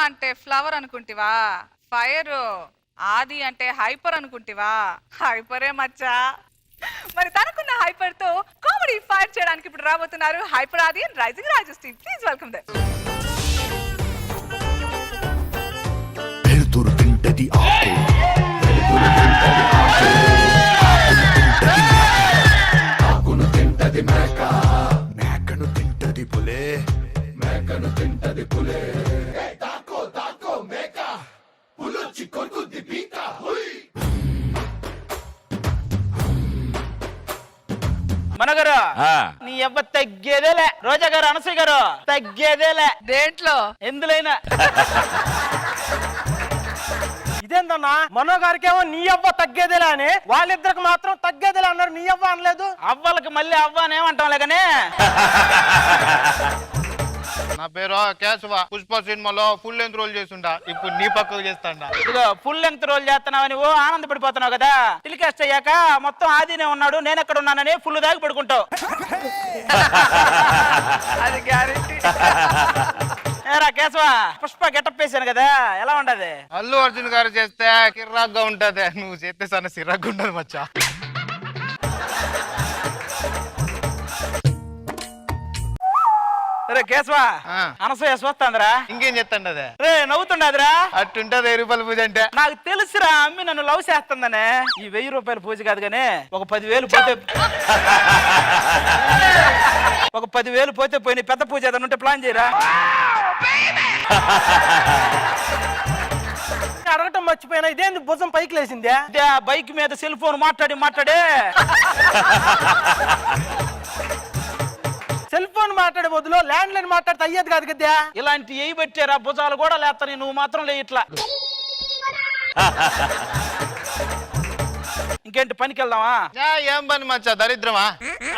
అంటే ఫ్లవర్ అనుకుంటివా? ఫైర్. ఆది అంటే హైపర్ అనుకుంటివా? హైపరే మచ్చా. మరి తనకున్న హైపర్ తో కామెడీ ఫైర్ చేయడానికి ఇప్పుడు రాబోతున్నారు hyper Aadi and rising Rajas team. Please welcome them. వెలుతురు తింటది ఆకు, వెలుతురు తింటది ఆకును తింటది మేక, మేకను తింటది పులే, మేకను తింటది పులే. దాకో దాకో మేక, పులొచ్చి కొరుకుద్ది పీక. మనగారు నీ అవ్వ తగ్గేదేలే. రోజా గారు, అనసూయ గారు తగ్గేదేలే. దేంట్లో? ఎందులైనా. ఇదేందన్నా మనో గారికేమో నీ అవ్వ తగ్గేదేలే అని, వాళ్ళిద్దరికి మాత్రం తగ్గేదేలే అన్నారు, నీ అవ్వ అనలేదు. అవ్వలకి మళ్ళీ అవ్వ అని ఏమంటాంలే కానీ. నా పేరు కేశవ. పుష్ప సినిమాలో ఫుల్ లెంత్ రోల్ చేస్తుంటా, ఇప్పుడు నీ పక్కకు చేస్తాడా. ఇదిగో ఫుల్ లెంగ్త్ రోల్ చేస్తున్నావు నువ్వు ఆనందపడిపోతున్నావు కదా. టెలికాస్ట్ అయ్యాక మొత్తం ఆదినే ఉన్నాడు, నేను ఎక్కడ ఉన్నానని ఫుల్ దాకా పడుకుంటావు. అది గ్యారెంటీ. ఏరా కేశవ, పుష్ప గెటప్ వేసాను కదా, ఎలా ఉండదు? అల్లు అర్జున్ గారు చేస్తే కిర్రాగ్గా ఉంటది, నువ్వు చేస్తే సన్న సిర్రాగ్గా ఉండదు మచ్చా. రే కేశవ, అనసూయ చూస్తాందిరా. ఇంకేం చెప్తాండి అదే రే నవ్వుతుండదురా. అట్టుంటది 1000 రూపాయల పూజ అంటే. నాకు తెలుసురా, అమ్మి నన్ను లవ్ చేస్తుందనే. ఈ 1000 రూపాయల పూజ కాదు గానీ ఒక 10,000 పోతే, ఒక 10,000 పోతే పోయి పెద్ద పూజ ఏదైనా ఉంటే ప్లాన్ చేయరా. అడగటం మర్చిపోయినా, ఇదేంది భుజం పైకి లేసిందే? ఇదే బైక్ మీద సెల్ ఫోన్ మాట్లాడే సెల్ ఫోన్ మాట్లాడే బదులు ల్యాండ్ లైన్ మాట్లాడితే అయ్యేది కాదు కదా. ఇలాంటి ఏ పెట్టారా, భుజాలు కూడా లేస్తాయి, నువ్వు మాత్రం లే ఇట్లా. ఇంకేంటి పనికి వెళ్దామా? ఏం పని మచ్చా, దరిద్రమా?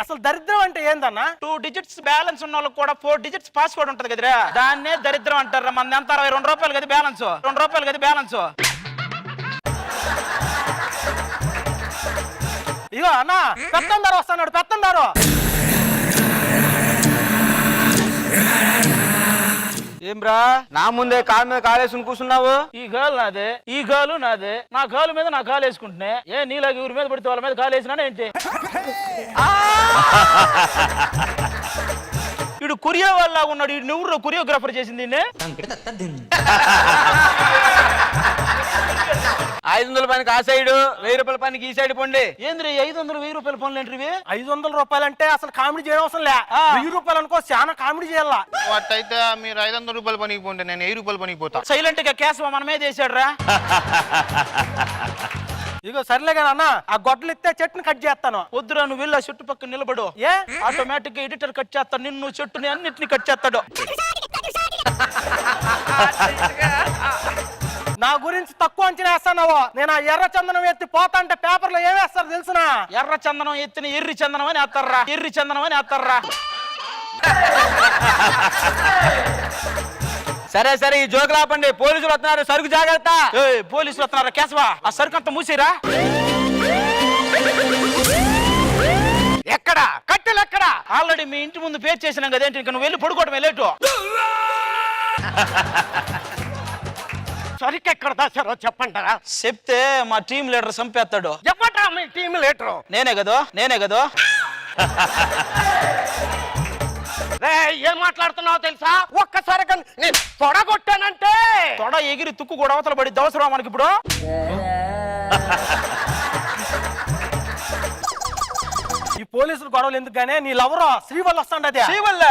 అసలు దరిద్రం అంటే ఏందన్నా? 2 digits బ్యాలెన్స్ ఉన్న వాళ్ళకి కూడా 4 digits పాస్వర్డ్ ఉంటది కదరా, దాన్నే దరిద్రం అంటారా. మన ఎంత 22 రూపాయలు కదా బ్యాలెన్స్, 2 రూపాయలు కదా బ్యాలెన్స్. ఇగో అన్నా, పెత్తందారు వస్తున్నాడు, పెత్తందారు. ఏమ్రా, నా ముందే కాలు మీద కాలేసుకుని కూర్చున్నావు. ఈ గాలు నాదే, ఈ గాలు నాదే. నా గాలు మీద నా కాలు వేసుకుంటున్నా. ఏ నీలాగా ఊరి మీద పడితే వాళ్ళ మీద కాలు వేసినా ఏంటి? ఇడు కొరియా వాళ్ళ ఉన్నాడు. ఈ నువ్వు కొరియోగ్రాఫర్ చేసింది 500 పనికి ఆ సైడ్, 1000 రూపాయల పనికి ఈ సైడ్ పొండి. ఏంద్రీ 500 1000 రూపాయల పనులు ఏంటివి? 500 రూపాయలు అంటే అసలు కామెడీ చేయడం అవసరం లే. 1000 రూపాయలు అనుకో, చాలా కామెడీ చేయాలా. వాటైతే మీరు 500 రూపాయల పనికి పోండి, నేను 1000 రూపాయల పనికి పోతా. సైలెంట్ గా కేశవ మనమే చేశాడు రా. ఇగో సర్లే కానీ అన్న, ఆ గొడ్డలు ఇస్తే చెట్టుని కట్ చేస్తాను. వద్దురా, నువ్వు వెళ్ళి ఆ చెట్టు పక్కన నిలబడు. ఏ ఆటోమేటిక్ గా ఎడిటర్ కట్ చేస్తాడు నిన్ను, చెట్టుని అన్నిటిని కట్ చేస్తాడు. నా గురించి తక్కువ అంచనా వేస్తున్నావు. నేను ఆ ఎర్ర చందనం ఎత్తి పోతా అంటే పేపర్లో ఏమేస్తారు తెలుసునా? ఎర్ర చందనం ఎత్తిన ఎర్రి చందనం అని వేస్తారా, ఎర్రి చందనం అని వేస్తారా. సరే సరే, ఈ జోకులు ఆపండి, పోలీసులు వస్తున్నారు, సరుకు జాగ్రత్త. పోలీసులు వస్తున్నారా కేశవా? ఆ సరుకు అంతా మూసిరా. ఎక్కడ కట్టెలు ఎక్కడ? ఆల్రెడీ మీ ఇంటి ముందు పేరు చేసినాం కదేంటి, ఇంకా నువ్వు వెళ్ళి పడుకోవడం లేటు. సరిగ్గా ఎక్కడ దాచారో చెప్పంటారా? చెప్తే మా టీం లీడర్ చంపేస్తాడు. చెప్పంటారా మీ టీం లీడరు? నేనే కదో. ఏం మాట్లాడుతున్నావు తెలుసా? ఒక్కసారిగా నేను తొడగొట్టానంటే తొడ ఎగిరి తుక్కు కూడా అవతల పడి దవసరా మనకి ఇప్పుడు. ఈ పోలీసులు గొడవలు ఎందుకుగానే, నీ లవరు శ్రీవల్లి వస్తాండదే. శ్రీవల్ల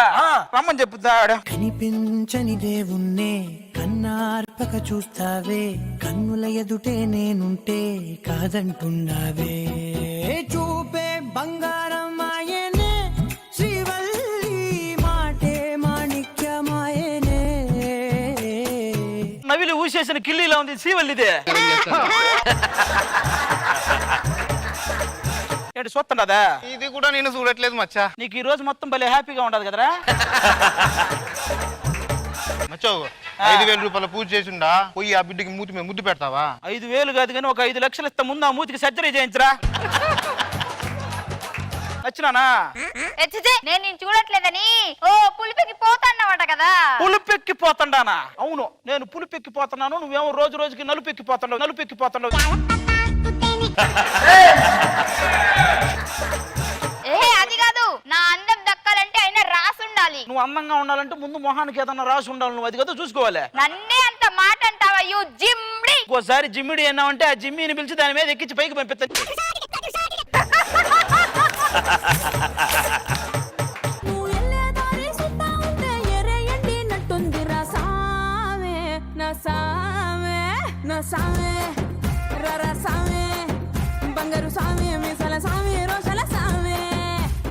రమ్మని చెప్పుతాడు. కనిపించని దేవుణ్ణే కన్నార్పక చూస్తావే, కన్నుల ఎదుటే నేనుంటే కాదంటున్నావే. చూపే బంగారం ఆయనే, శ్రీవల్లి మాటే మాణిక్యమాయనే. నవిలి ఊసేసిన కిల్లీలా ఉంది శ్రీవల్లిదే. ఏంటి చూస్తుండదా? ఇది కూడా నేను చూడట్లేదు మచ్చా. నీకు ఈ రోజు మొత్తం భలే హ్యాపీగా ఉండదు కదరా. మచ్చో 5,000 రూపాయల పూజ చేసిండా, పోయి ఆ బిడ్డకి మూతి మీద ముద్దు పెడతావా? 5,000 కాదు కానీ ఒక 5 లక్షలు ఇస్తా, ముందు ఆ మూతికి సర్జరీ చేయించరా. నచ్చినానా? నేను నేను చూడట్లేదని ఓ పులిపెక్కి పోతాన్నమాట కదా. పులిపెక్కిపోతాడానా? అవును, నేను పులిపెక్కిపోతున్నాను, నువ్వేమో రోజు రోజుకి నలుపెక్కిపోతున్నావు. అది కాదు, నా అందం దక్కాలంటే అయినా రాసుండాలి. నువ్వు అందంగా ఉండాలంటే ముందు మొహానికి ఏదన్నా రాసి ఉండాలి, నువ్వు అది కదా చూసుకోవాలి. నన్నే అంత మాట అంటావా యు జిమ్డి? ఇంకోసారి జిమ్మిడి అన్నావంటే ఆ జిమ్మిని పిలిచి దాని మీద ఎక్కించి పైకి పంపిస్తాను. నువ్వు ఎల్లేదారి సుత్తా ఉంటే ఎర్రయండి నట్టుందిరా సామే, నా సామే, నా సామే, రర సామే, బంగారు సామే, మీసాల సామే, రోషాల సామే.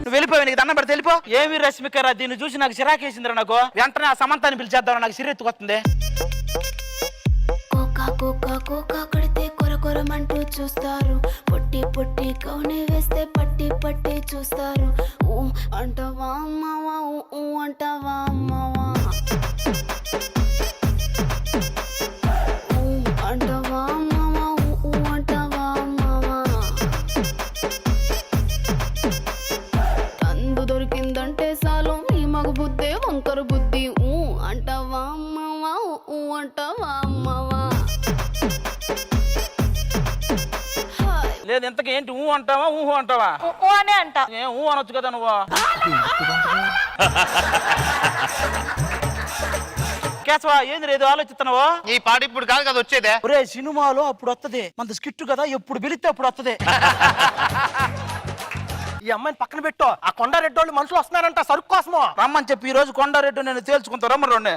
నువ్వు వెళ్ళిపోయి, నీకు దండం పెడితే వెళ్ళిపో. ఏమి రశ్మికరా, దీన్ని చూసి నాకు చిరాకేసిందిరా. నాకు వెంటనే ఆ సమంతాన్ని పిలిచేద్దాం, నాకు సిరెత్తుకొస్తుంది. కోకా కోకా కోకా కొడితే కొర కొరమంటూ చూస్తారు, పొట్టి పొట్టి కౌని వేస్తే పట్టి పట్టి చూస్తారు. ఊ అంటావా అమ్మవా, ఊ అంటావా అమ్మవా, ఊ అంటావా అమ్మవా, ఊ అంటావా అమ్మవా. అందు దొరికిందంటే చాలు మీ మగ బుద్ధే వంకర బుద్ధి. ఊ అంటావా అమ్మవా, ఊ అంటావా అమ్మవా. లేదు ఇంతకు ఏంటి ఊ అంటావా ఊహు అంటావా? అనే అంట. ఏం ఊ అనొచ్చు కదా నువ్వు. కేశవా, ఏంది లేదు ఆలోచిస్తున్నావా? ఈ పాట ఇప్పుడు కాదు కదా వచ్చేదే. ఒరే సినిమాలో అప్పుడు వస్తుంది, మన స్కిట్ కదా, ఎప్పుడు పిలిస్తే అప్పుడు వస్తుంది. ఈ అమ్మాయిని పక్కన పెట్టు, ఆ కొండారెడ్డి వాళ్ళు మనుషులు వస్తున్నారంట సరుకు కోసము. రమ్మని చెప్పి ఈ రోజు కొండారెడ్డి నేను తేల్చుకుంటా. రమ్మని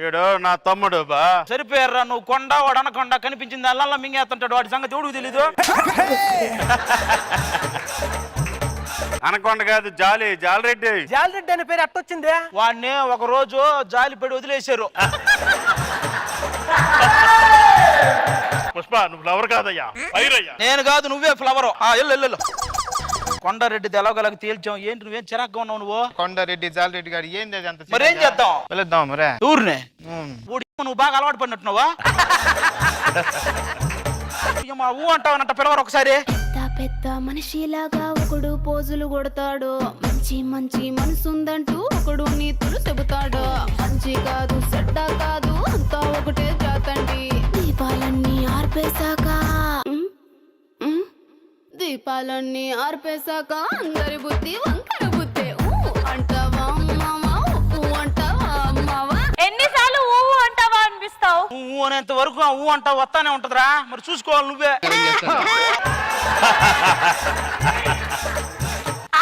ఈడు నా తమ్ముడు బా. సరిపోయారా, నువ్వు కొండ వాడు అనకొండ, కనిపించింది అల్లా మింగేస్తుంటాడు, వాడి సంగతి ఎవడికి తెలీదు. అనకొండ కాదు, జాలిరెడ్డి. జాలిరెడ్డి అనే పేరు ఎట్టొచ్చింది? వాడిని ఒక రోజు జాలిపడి వదిలేశారు. పుష్ప, నువ్వు ఫ్లవర్ కాదయ్యా, పైరయ్యా. నేను కాదు, నువ్వే ఫ్లవర్. ఎల్లు కొండారెడ్డి తెలవగలకి తేల్చాం. ఏంటి నువ్వేం చిరాగ్గా ఉన్నావు నువ్వు? కొండారెడ్డి, జాలిరెడ్డి గారు ఏంది అది అంత? మరేం చేద్దాం? వెళ్దాం మరే. ఊరినే నువ్వు బాగా అలవాటు పడినట్టున్నావా? ఊ అంటావనంట, పిలవరు ఒకసారి. పెద్ద పెద్ద మనిషిలాగా ఒకడు పోజులు కొడతాడు, మంచి మంచి మనసుందంటూ ఒకడు నీతులు చెబుతాడు. మంచి కాదు చెడ్డ కాదు అంతా ఒకటే జాతండి. దీపాలన్నీ ఆర్పేశాక దీపాలన్నీ ఆర్పేశాక అందరి బుద్ధి వంకర బుద్ధి. ఊ అంటావా అమ్మావా, ఊ అంటావా అమ్మావా. ఎన్నిసార్లు ఊ అంటావా అనిపిస్తావు? ఊ అనేంత వరకు ఊ అంటావు వస్తానే ఉంటదిరా, మరి చూసుకోవాలి నువ్వే.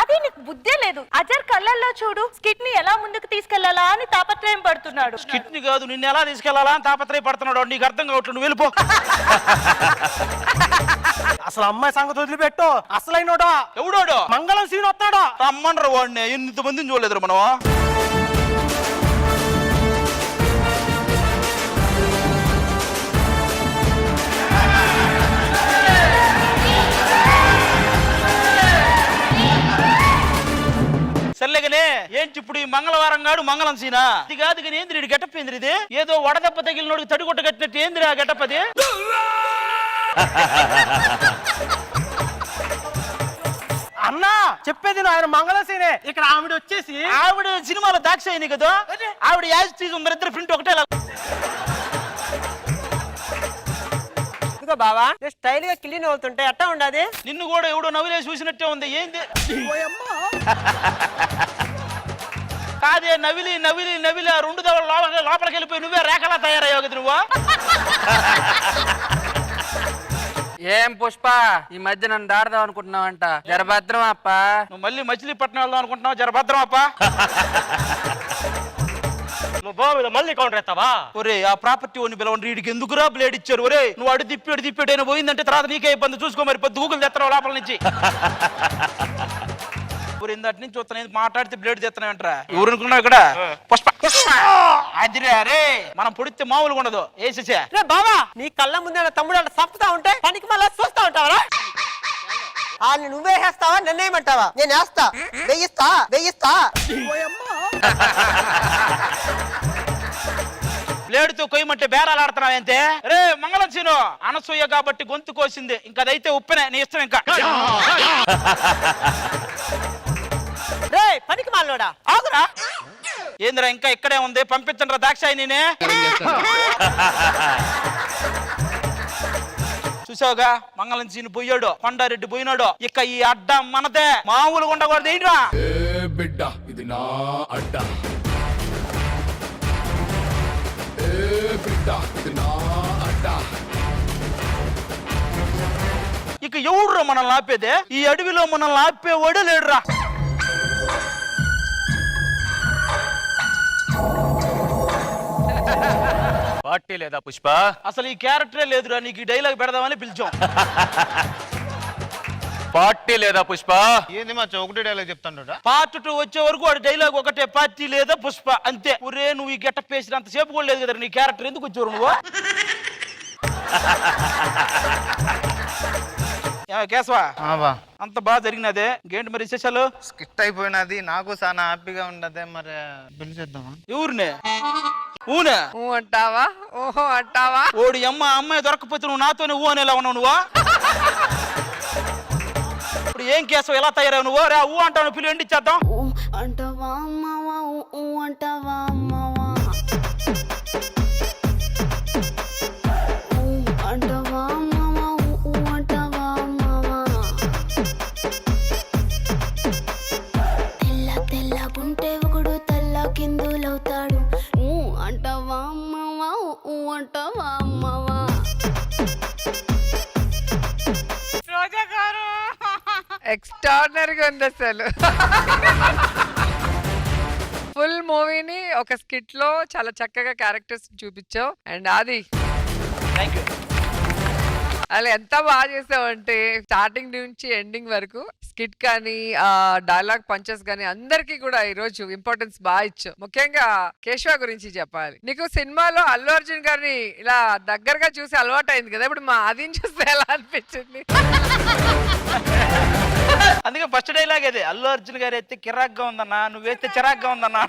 అది నీకు బుద్ధే లేదు. అజర్ కళ్ళల్లో చూడు, స్కిట్ ని ఎలా ముందుకు తీసుకెళ్లాలా అని తాపత్రయం పడుతున్నాడు. స్కిట్ ని కాదు, నిన్ను ఎలా తీసుకెళ్లాలా అని తాపత్రయ పడుతున్నాడు. నీకు అర్థం కావట్లేదు, నువ్వు వెళ్ళిపో. అసలు అమ్మాయి సంగతి వదిలిపెట్టు, అసలైనోడా ఎవడోడు? మంగళం సీన్ వస్తాడు. రమ్మనరు వాడిని, ఇంతమందిని చూడలేదు మనం. సర్లేగానే ఏంటి ఇప్పుడు ఈ మంగళవారం గాడు మంగళం సీనా? ఇది కాదు కానీ ఏంద్రి గెటప్ ఏంద్రి ఇది? ఏదో వడదెబ్బ తగిలినోడికి తడిగొట్ట కట్టినట్టు ఏంద్రి ఆ గెటప్ అది? అన్నా చెప్పేది ఆయన మంగళం సీనే. ఇక్కడ ఆవిడ వచ్చేసి ఆవిడ సినిమాలో దాక్షాయిని కదా, ఆవిడ యాజ్ తీసి ఉందరు, ఇద్దరు ప్రింట్ ఒకటే. బావా స్టైల్ గా క్లీన్ అవుతుంటే ఎట్టా ఉండదు? నిన్ను కూడా ఎవడో నవ్వులే చూసినట్టే ఉంది. ఏంది కాదే, నవిలి నవిలి నవిలి ఆ రెండు దవల లోపలికి వెళ్ళిపోయి నువ్వే రేఖలా తయారయ్యావు కదా నువ్వు. ఏం పుష్ప, ఈ మధ్య నన్ను దాడదాం అనుకుంటున్నావంట? జరభద్రం అప్ప. నువ్వు మళ్ళీ మచిలీపట్నం వెళ్దాం అనుకుంటున్నావు? జరభద్రం అప్ప. మళ్ళీ కౌంటర్ ఎత్తావా? ఒరే ఆ ప్రాపర్టీ ఓని పిలవండి, వీడికి ఎందుకురా బ్లేడ్ ఇచ్చారు? ఒరే నువ్వు అడు తిప్పాడు అయినా పోయిందంటే తర్వాత నీకే ఇబ్బంది. చూసుకో మరి, పొద్దు గూగుల్ తెత్తరావు లోపల నుంచి. ఇందటి నుంచి చూస్తాను, మాట్లాడితే బ్లేడ్ తెస్తున్నాయంటరా. ఎవరునుకున్నావు ఇక్కడ? పుష్ప. అదిరే అరే, మనం పొడితే మామూలుగా ఉండదు. వేసేసా బావా, నీ కళ్ళ ముందే తమ్ముడు అంటే సప్పుతా ఉంటే పనికి మళ్ళీ చూస్తా ఉంటావా? నువ్వే వేస్తావా, నన్నేమంటావా? నేను వేస్తా, వెయ్యిస్తా. బ్లేడ్ గొంతు కొయ్యమంటే బేరాలు ఆడుతున్నావంతే? రే మంగళం సీను, అనసూయ కాబట్టి గొంతు కోసింది, ఇంకా అదైతే ఉప్పెనే, నీ ఇష్టం. ఇంకా రే పనికి మాలోడా ఆగురా. ఏందిరా ఇంకా ఇక్కడే ఉంది, పంపించండి రా దాక్షాయినే. చూసావుగా, మంగళం సీను పోయాడు, కొండారెడ్డి పోయినాడు, ఇక ఈ అడ్డ మనదే, మామూలుగా ఉండకూడదు. ఏంట్రా ఏ బిడ్డ ఇది నా అడ్డ, ఏ బిడ్డ ఇది నా అడ్డ. ఇక ఎవడురా మనల్ని ఆపేదే? ఈ అడవిలో మనల్ని ఆపేవాడే లేడురా. పార్టీ లేదా పుష్ప? అసలు ఈ క్యారెక్టరే లేదురా, నీకు ఈ డైలాగ్ పెడదామని పిలిచాం. పార్టీ లేదా పుష్ప? ఏంది మచ్చ ఒకటి డైలాగ్ చెప్తాను. పార్ట్ 2 వచ్చే వరకు వాడి డైలాగ్ ఒకటే, పార్టీ లేదా పుష్ప అంతే. ఒరే నువ్వు ఈ గెటప్ వేసినంత సేపు కూడా లేదు కదా నీ క్యారెక్టర్, ఎందుకు వచ్చారు నువ్వు? కేశవా, అంత బాగా జరిగినదే, ఏంటి మరి విశేషాలు? స్కిట్ అయిపోయినది, నాకు చాలా హ్యాపీగా ఉండదే. మరి పిలిచేద్దామా? ఎవరినే? ఊనే అంటావా? ఓహో అంటావా? ఓడి అమ్మాయి దొరకపోతే నువ్వు నాతోనే ఊ అనేలా ఉన్నావు నువ్వు. ఇప్పుడు ఏం కేశవ ఎలా తయారావు నువ్వు? రా ఊ అంటావు, పిల్లి ఎండిచ్చేద్దాం. అంటావా అమ్మావా అంటావా అమ్మావా అంటావా అమ్మావా అంటావా అమ్మావా తెల్ల తెల్లగుంటే ఒకడు తెల్ల కిందులవుతాడు. అంటావా అమ్మావా అంటావా అమ్మావా. రోజా గారు ఎక్స్ట్రాడినరీగా ఉంది అసలు. ఫుల్ మూవీని ఒక స్కిట్ లో చాలా చక్కగా క్యారెక్టర్స్ చూపించావు. అండ్ అది థ్యాంక్ యూ. అలా ఎంత బాగా చేసావంటే స్టార్టింగ్ నుంచి ఎండింగ్ వరకు స్కిట్ కానీ డైలాగ్ పంచెస్ కానీ అందరికీ కూడా ఈ రోజు ఇంపార్టెన్స్ బాగా ఇచ్చావు. ముఖ్యంగా కేశవ గురించి చెప్పాలి. నీకు సినిమాలో అల్లు అర్జున్ గారిని ఇలా దగ్గరగా చూసి అలవాటు అయింది కదా, ఇప్పుడు మా ఆదిని చూస్తే ఎలా అనిపించింది? అందుకే ఫస్ట్ డైలాగ్ అదే, అల్లు అర్జున్ గారు అయితే కిరాక్గా ఉందన్నా, నువ్వైతే చిరాక్గా ఉందన్నా.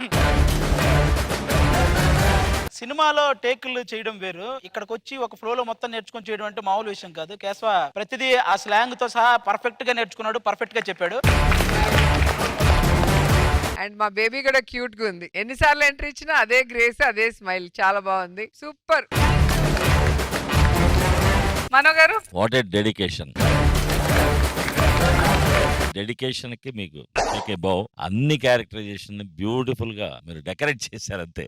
సినిమాలో టేకులు చేయడం వేరు, ఇక్కడికి వచ్చి ఒక ఫ్లోలో మొత్తం నేర్చుకొని చేయడం అంటే మామూలు విషయం కాదు. కేశవ ప్రతిదీ ఆ స్లాంగ్ తో సహా పర్ఫెక్ట్ గా నేర్చుకున్నాడు, పర్ఫెక్ట్ గా చెప్పాడు. అండ్ మా బేబీ కూడా క్యూట్ గా ఉంది. ఎన్నిసార్లు ఎంట్రీ ఇచ్చినా అదే గ్రేస్, అదే స్మైల్, చాలా బాగుంది, సూపర్. మనో గారు, వాట్ ఏ డెడికేషన్. డెడికేషన్ కి మీకు అన్ని క్యారెక్టరైజేషన్ బ్యూటిఫుల్ గా మీరు డెకరేట్ చేశారు అంతే.